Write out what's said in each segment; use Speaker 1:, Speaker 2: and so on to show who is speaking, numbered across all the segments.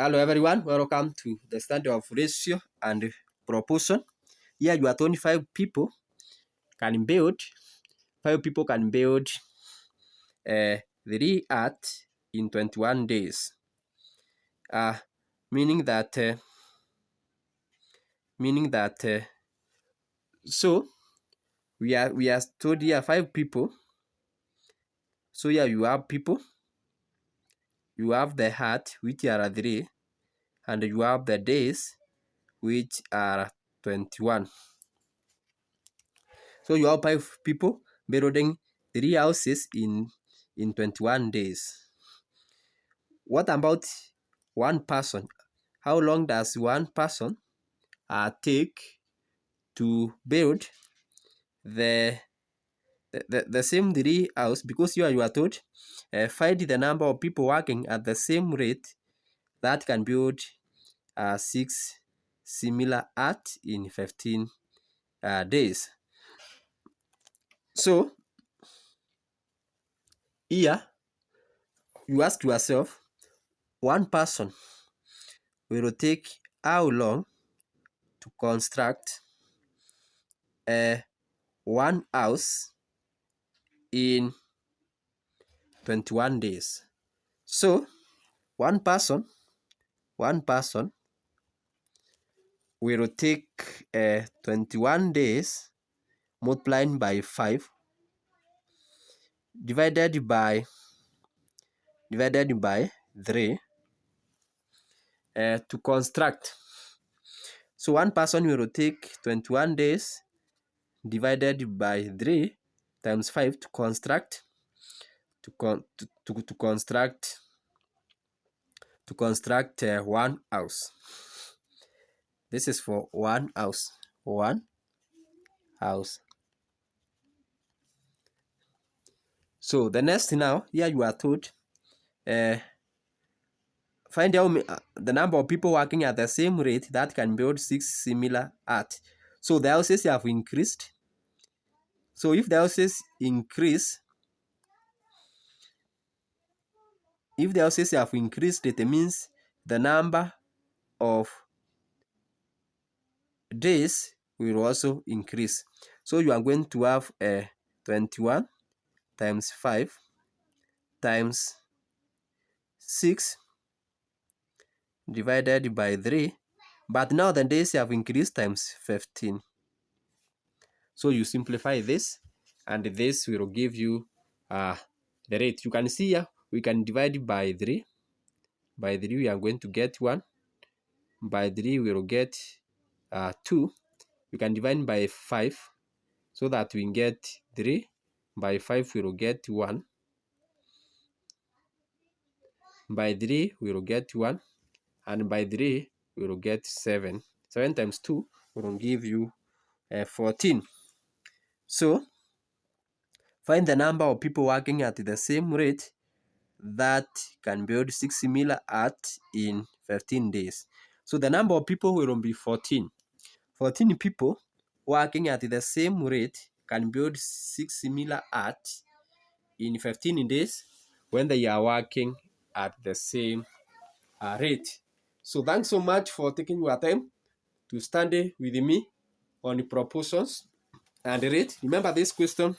Speaker 1: Hello everyone, welcome to the study of ratio and proportion. Here you are told can build, 5 people can build 3 art in 21 days. Meaning that so we are told here 5 people. So here you have people, you have the art which are 3, and you have the days which are 21. So you have 5 people building 3 houses in 21 days. What about one person? How long does one person take to build the same 3 houses? Because you are told find the number of people working at the same rate that can build 6 similar art in 15 days. So here you ask yourself, one person will take how long to construct one house in 21 days. So one person will take 21 days multiplied by 5 divided by 3 to construct. So one person will take 21 days divided by 3 times 5 to construct one house. This is for one house. So the next now, here you are told find out the number of people working at the same rate that can build 6 similar art. So the houses have increased. So if the houses increase, it means the number of days will also increase. So you are going to have 21 times 5 times 6 divided by 3, but now the days have increased times 15. So you simplify this, and this will give you the rate. You can see here, we can divide by 3. By 3 we are going to get 1. By 3 we will get 2. We can divide by 5 so that we get 3. By 5 we will get 1. By 3 we will get 1. And by 3 we will get 7. 7 times 2 will give you 14. So find the number of people working at the same rate that can build 6 similar art in 15 days. So the number of people will be 14. 14 people working at the same rate can build 6 similar art in 15 days when they are working at the same rate. So thanks so much for taking your time to study with me on the proportions and rate. Remember this question,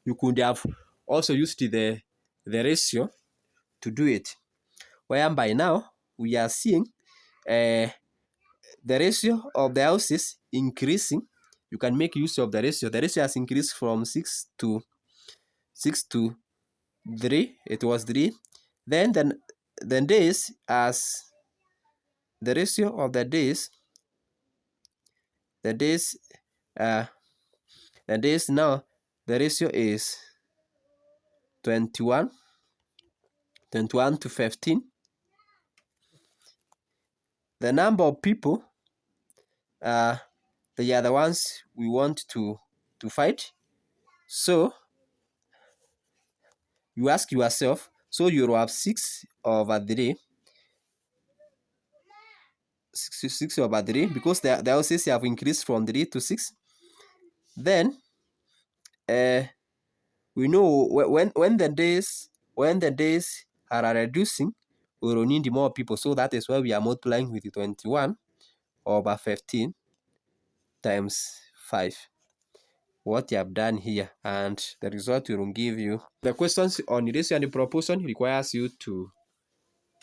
Speaker 1: you could have also used the ratio to do it. Whereby now we are seeing the ratio of the houses increasing. You can make use of the ratio. The ratio has increased from 6 to 3. It was 3. Then the days, as the ratio of the days now, the ratio is 21 to 15. The number of people, they are the ones we want to fight. So you ask yourself, so you will have 6 over 3. 6 over 3, because the houses have increased from 3 to 6. Then we know when the days are reducing, we will need more people. So that is why we are multiplying with 21 over 15 times 5. What you have done here, and the result will give you. The questions on ratio and proportion requires you to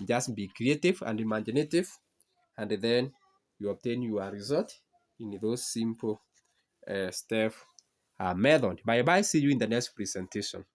Speaker 1: just be creative and imaginative, and then you obtain your result in those simple step method. Bye bye. See you in the next presentation.